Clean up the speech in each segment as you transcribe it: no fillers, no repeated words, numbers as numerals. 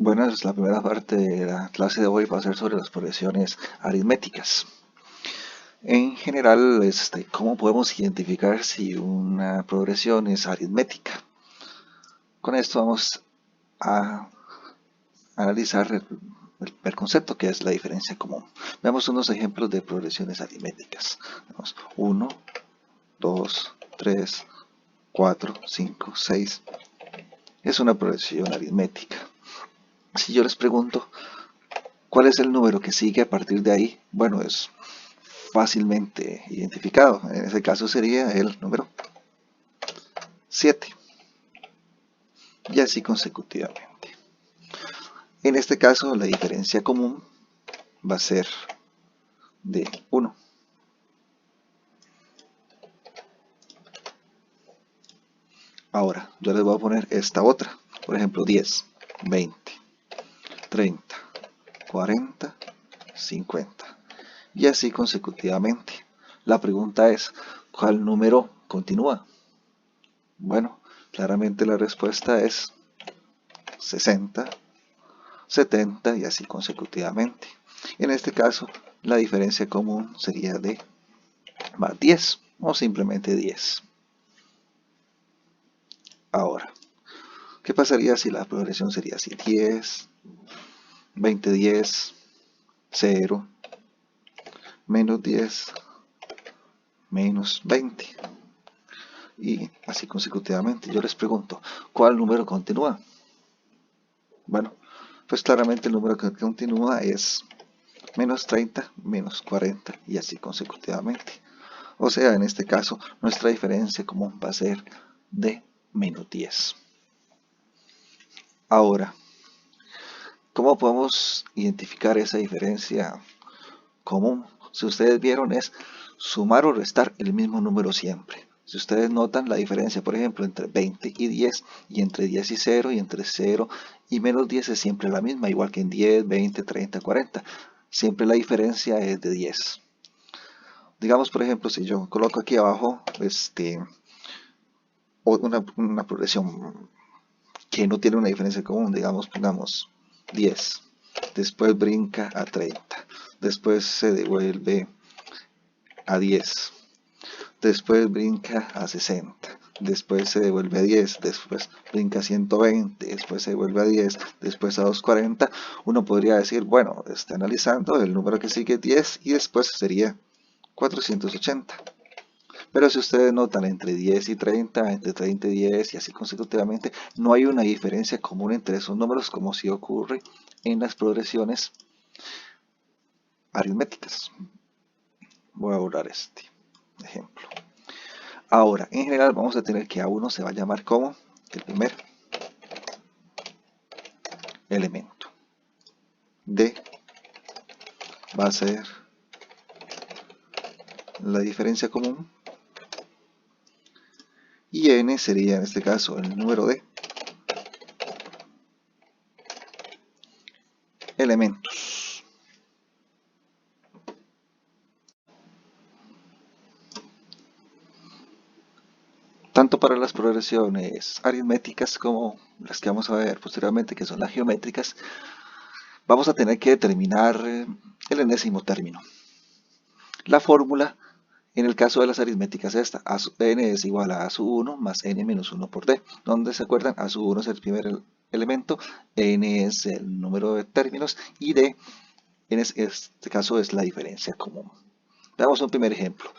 Bueno, es la primera parte de la clase de hoy va a ser sobre las progresiones aritméticas. En general, ¿cómo podemos identificar si una progresión es aritmética? Con esto vamos a analizar el concepto que es la diferencia común. Veamos unos ejemplos de progresiones aritméticas. Tenemos 1, 2, 3, 4, 5, 6. Es una progresión aritmética. Si yo les pregunto, ¿cuál es el número que sigue a partir de ahí? Bueno, es fácilmente identificado. En ese caso sería el número 7. Y así consecutivamente. En este caso, la diferencia común va a ser de 1. Ahora, yo les voy a poner esta otra. Por ejemplo, 10, 20, 30, 40, 50. Y así consecutivamente. La pregunta es, ¿cuál número continúa? Bueno, claramente la respuesta es 60, 70 y así consecutivamente. En este caso, la diferencia común sería de más 10 o simplemente 10. Ahora, ¿qué pasaría si la progresión sería así? 10, 20, 10, 0, menos 10, menos 20. Y así consecutivamente. Yo les pregunto, ¿cuál número continúa? Bueno, pues claramente el número que continúa es menos 30, menos 40 y así consecutivamente. O sea, en este caso, nuestra diferencia común va a ser de menos 10. Ahora, ¿cómo podemos identificar esa diferencia común? Si ustedes vieron, es sumar o restar el mismo número siempre. Si ustedes notan la diferencia, por ejemplo, entre 20 y 10, y entre 10 y 0, y entre 0 y menos 10 es siempre la misma, igual que en 10, 20, 30, 40. Siempre la diferencia es de 10. Digamos, por ejemplo, si yo coloco aquí abajo una progresión que no tiene una diferencia común, digamos, pongamos 10, después brinca a 30, después se devuelve a 10, después brinca a 60, después se devuelve a 10, después brinca a 120, después se devuelve a 10, después a 240, uno podría decir, bueno, está analizando, el número que sigue es 10 y después sería 480. Pero si ustedes notan entre 10 y 30, entre 30 y 10 y así consecutivamente, no hay una diferencia común entre esos números como si ocurre en las progresiones aritméticas. Voy a borrar este ejemplo. Ahora, en general vamos a tener que A1 se va a llamar como el primer elemento. D va a ser la diferencia común. Y N sería en este caso el número de elementos. Tanto para las progresiones aritméticas como las que vamos a ver posteriormente, que son las geométricas, vamos a tener que determinar el enésimo término. La fórmula en el caso de las aritméticas es esta: n es igual a A1 más n menos 1 por d, donde se acuerdan, A1 es el primer elemento, n es el número de términos y d en este caso es la diferencia común. Veamos un primer ejemplo.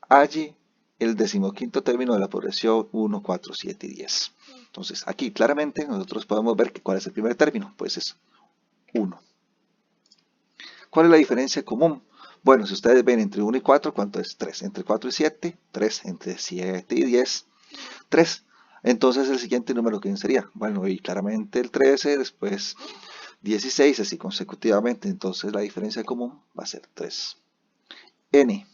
Halle el decimoquinto término de la progresión 1, 4, 7 y 10. Entonces, aquí claramente nosotros podemos ver cuál es el primer término, pues es 1. ¿Cuál es la diferencia común? Bueno, si ustedes ven entre 1 y 4, ¿cuánto es 3? Entre 4 y 7, 3. Entre 7 y 10, 3. Entonces, el siguiente número, ¿quién sería? Bueno, y claramente el 13, después 16, así consecutivamente. Entonces, la diferencia común va a ser 3. N.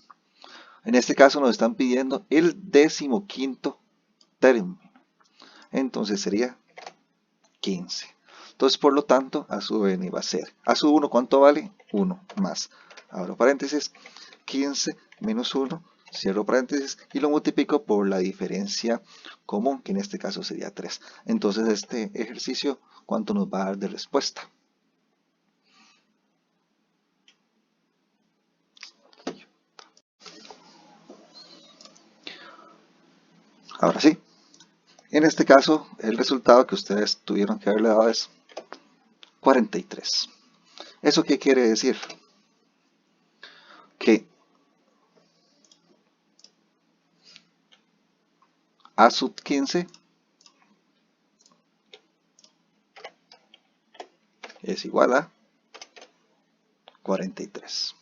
En este caso nos están pidiendo el decimoquinto término. Entonces sería 15. Entonces, por lo tanto, A sub n va a ser, A sub 1, ¿cuánto vale? 1 más. Abro paréntesis, 15 menos 1 cierro paréntesis, y lo multiplico por la diferencia común, que en este caso sería 3. Entonces este ejercicio, ¿cuánto nos va a dar de respuesta? Ahora sí, en este caso el resultado que ustedes tuvieron que haberle dado es 43. ¿Eso qué quiere decir? Que a sub 15 es igual a 43.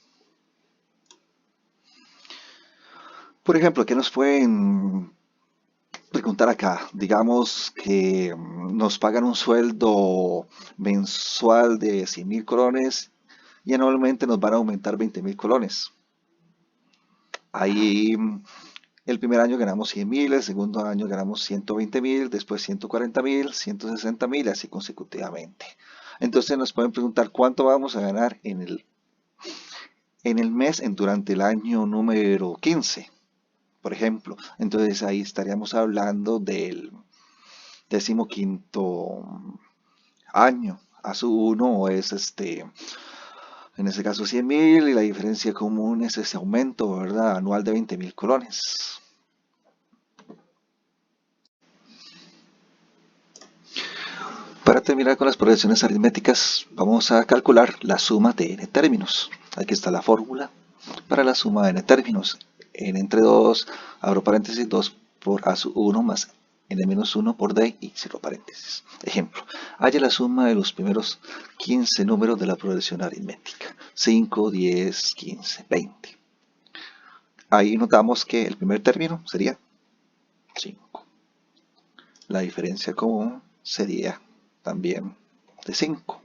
Por ejemplo, ¿qué nos pueden preguntar acá? Digamos que nos pagan un sueldo mensual de 100.000 colones y anualmente nos van a aumentar 20.000 colones. Ahí el primer año ganamos 100.000, el segundo año ganamos 120.000, después 140.000, 160.000, así consecutivamente. Entonces nos pueden preguntar cuánto vamos a ganar en el mes durante el año número 15, por ejemplo. Entonces ahí estaríamos hablando del 15.º año. A su 1 es en este caso 100.000 y la diferencia común es ese aumento, ¿verdad? Anual de 20.000 colones. Para terminar con las progresiones aritméticas, vamos a calcular la suma de n términos. Aquí está la fórmula para la suma de n términos. N entre 2, abro paréntesis, 2 por a sub 1 más n menos 1 por d y cierro paréntesis. Ejemplo, haya la suma de los primeros 15 números de la progresión aritmética. 5, 10, 15, 20. Ahí notamos que el primer término sería 5. La diferencia común sería también de 5.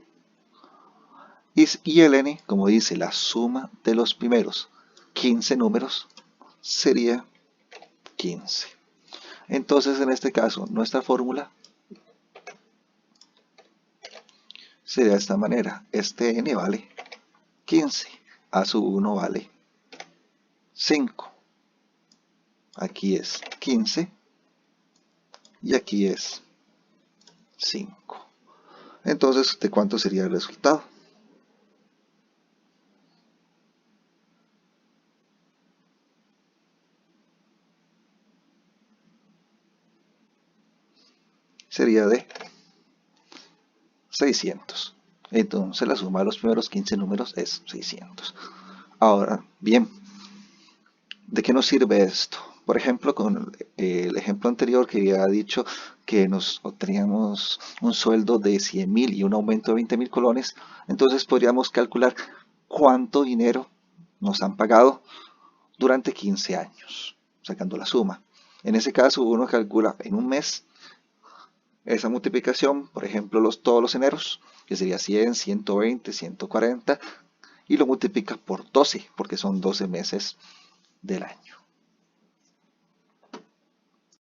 Y el n, como dice, la suma de los primeros 15 números sería 15. Entonces, en este caso, nuestra fórmula sería de esta manera. Este n vale 15. A sub 1 vale 5. Aquí es 15 y aquí es 5. Entonces, ¿de cuánto sería el resultado? Sería de 600. Entonces la suma de los primeros 15 números es 600. Ahora, bien, ¿de qué nos sirve esto? Por ejemplo, con el ejemplo anterior que había dicho que nos obteníamos un sueldo de 100.000 y un aumento de 20.000 colones, entonces podríamos calcular cuánto dinero nos han pagado durante 15 años, sacando la suma. En ese caso, uno calcula en un mes esa multiplicación, por ejemplo, todos los eneros, que sería 100, 120, 140, y lo multiplica por 12, porque son 12 meses del año.